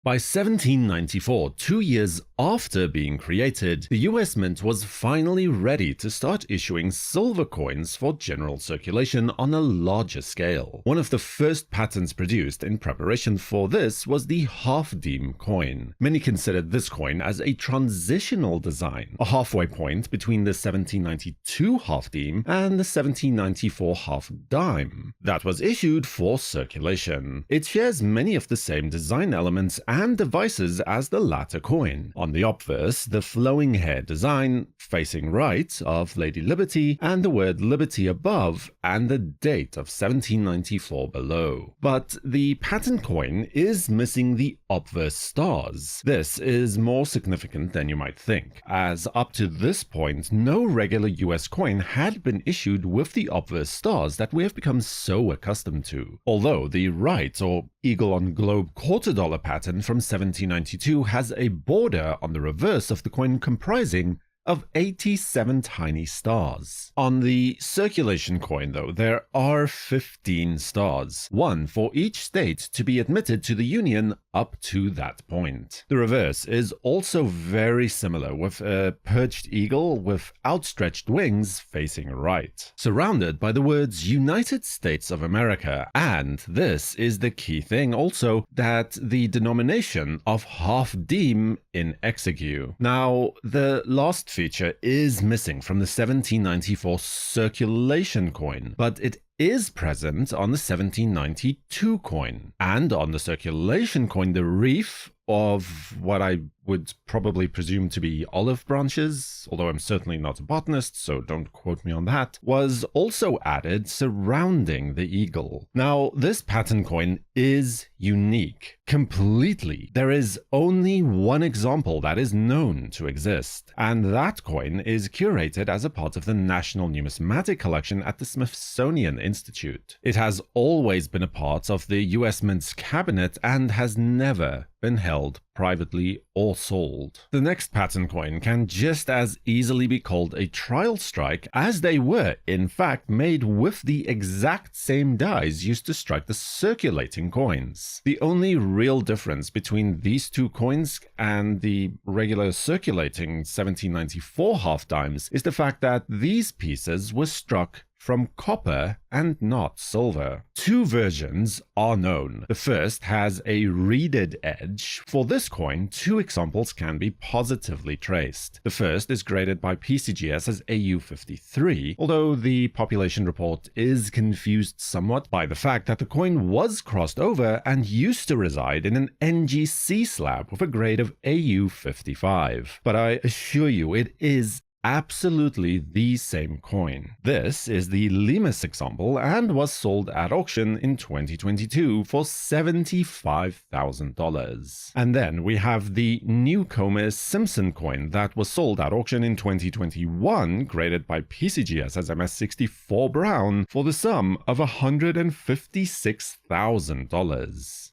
By 1794, 2 years after being created, the US Mint was finally ready to start issuing silver coins for general circulation on a larger scale. One of the first patents produced in preparation for this was the half-dime coin. Many considered this coin as a transitional design, a halfway point between the 1792 half-dime and the 1794 half-dime that was issued for circulation. It shares many of the same design elements and devices as the latter coin. On the obverse, the flowing hair design, facing right, of Lady Liberty, and the word Liberty above, and the date of 1794 below. But the patent coin is missing the obverse stars. This is more significant than you might think, as up to this point, no regular US coin had been issued with the obverse stars that we have become so accustomed to. Although the right, or eagle on globe quarter-dollar pattern from 1792 has a border on the reverse of the coin comprising of 87 tiny stars. On the circulation coin, though, there are 15 stars, one for each state to be admitted to the Union up to that point. The reverse is also very similar, with a perched eagle with outstretched wings facing right, surrounded by the words United States of America, and this is the key thing also, that the denomination of half-dime in execu. Now, the last feature is missing from the 1794 circulation coin, but it is present on the 1792 coin. And on the circulation coin, the reef of what I would probably presume to be olive branches, although I'm certainly not a botanist, so don't quote me on that, was also added surrounding the eagle. Now, this pattern coin is unique, completely. There is only one example that is known to exist, and that coin is curated as a part of the National Numismatic Collection at the Smithsonian Institute. It has always been a part of the US Mint's cabinet and has never been held privately or sold. The next pattern coin can just as easily be called a trial strike, as they were in fact made with the exact same dies used to strike the circulating coins. The only real difference between these two coins and the regular circulating 1794 half-dimes is the fact that these pieces were struck from copper and not silver. Two versions are known. The first has a reeded edge. For this coin, two examples can be positively traced. The first is graded by PCGS as AU53, although the population report is confused somewhat by the fact that the coin was crossed over and used to reside in an NGC slab with a grade of AU55. But I assure you, it is absolutely the same coin. This is the Lemus example and was sold at auction in 2022 for $75,000. And then we have the Newcomer Simpson coin that was sold at auction in 2021, graded by PCGS as MS64 Brown, for the sum of $156,000.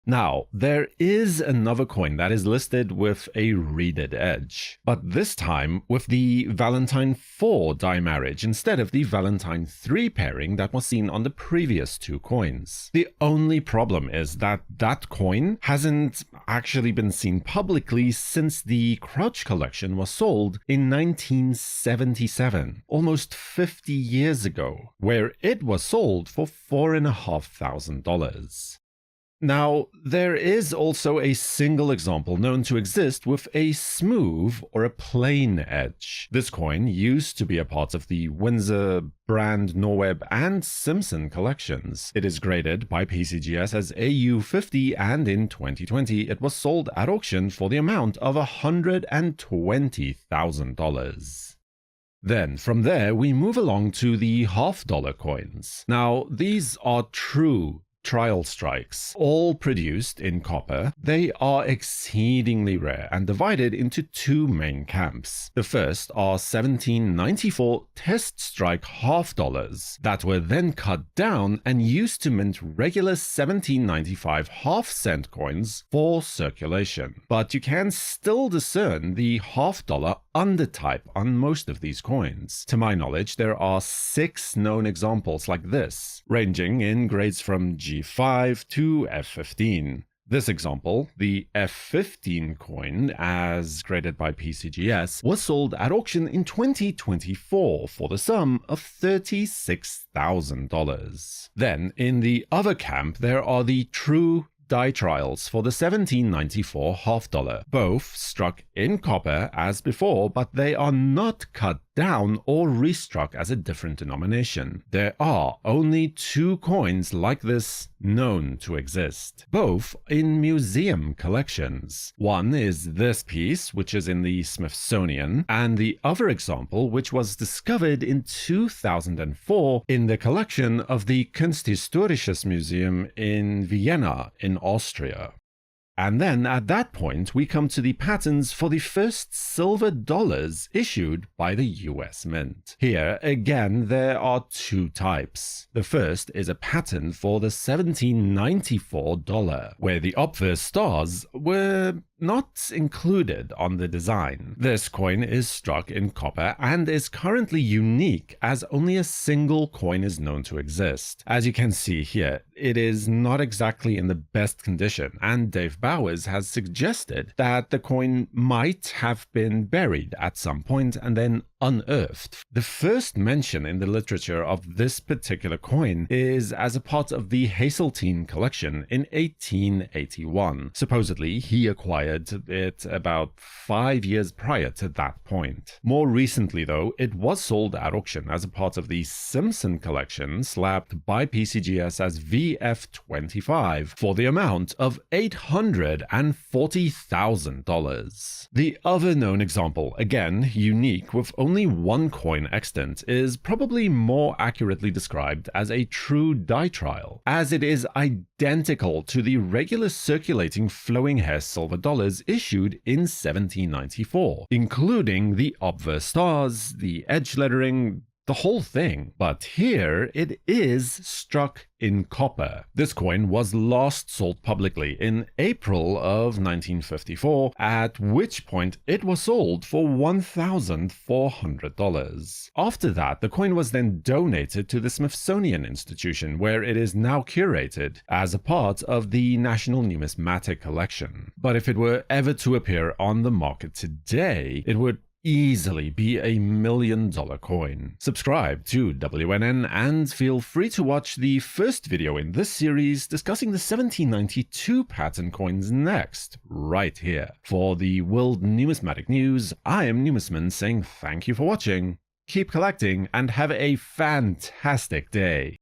Now, there is another coin that is listed with a reeded edge, but this time with the Valentine 4 die marriage instead of the Valentine 3 pairing that was seen on the previous two coins. The only problem is that that coin hasn't actually been seen publicly since the Crouch collection was sold in 1977, almost 50 years ago, where it was sold for $4,500. Now, there is also a single example known to exist with a smooth or a plain edge. This coin used to be a part of the Windsor, Brand, Norweb, and Simpson collections. It is graded by PCGS as AU50, and in 2020 it was sold at auction for the amount of $120,000. Then, from there, we move along to the half-dollar coins. Now, these are true trial strikes, all produced in copper. They are exceedingly rare and divided into two main camps. The first are 1794 test strike half dollars that were then cut down and used to mint regular 1795 half-cent coins for circulation. But you can still discern the half-dollar undertype on most of these coins. To my knowledge, there are 6 known examples like this, ranging in grades from G5 to F15. This example, the F15 coin, as graded by PCGS, was sold at auction in 2024 for the sum of $36,000. Then, in the other camp, there are the true die trials for the 1794 half dollar, both struck in copper as before, but they are not cut down or restruck as a different denomination. There are only 2 coins like this known to exist, both in museum collections. One is this piece, which is in the Smithsonian, and the other example, which was discovered in 2004 in the collection of the Kunsthistorisches Museum in Vienna in Austria. And then at that point, we come to the patents for the first silver dollars issued by the US Mint. Here, again, there are 2 types. The first is a patent for the 1794 dollar, where the obverse stars were not included on the design. This coin is struck in copper and is currently unique as only a single coin is known to exist. As you can see here, it is not exactly in the best condition, and Dave Bowers has suggested that the coin might have been buried at some point and then unearthed. The first mention in the literature of this particular coin is as a part of the Hazeltine collection in 1881. Supposedly, he acquired it about 5 years prior to that point. More recently, though, it was sold at auction as a part of the Simpson collection, slapped by PCGS as VF25 for the amount of $840,000. The other known example, again unique with only 1 coin extant, is probably more accurately described as a true die trial, as it is identical to the regular circulating flowing hair silver dollars issued in 1794, including the obverse stars, the edge lettering, the whole thing. But here it is struck in copper. This coin was last sold publicly in April of 1954, at which point it was sold for $1,400. After that, the coin was then donated to the Smithsonian Institution, where it is now curated as a part of the National Numismatic collection. But if it were ever to appear on the market today, it would easily be a $1 million coin. Subscribe to WNN and feel free to watch the first video in this series discussing the 1792 pattern coins next, right here. For the World Numismatic News, I am Numisman saying thank you for watching, keep collecting, and have a fantastic day.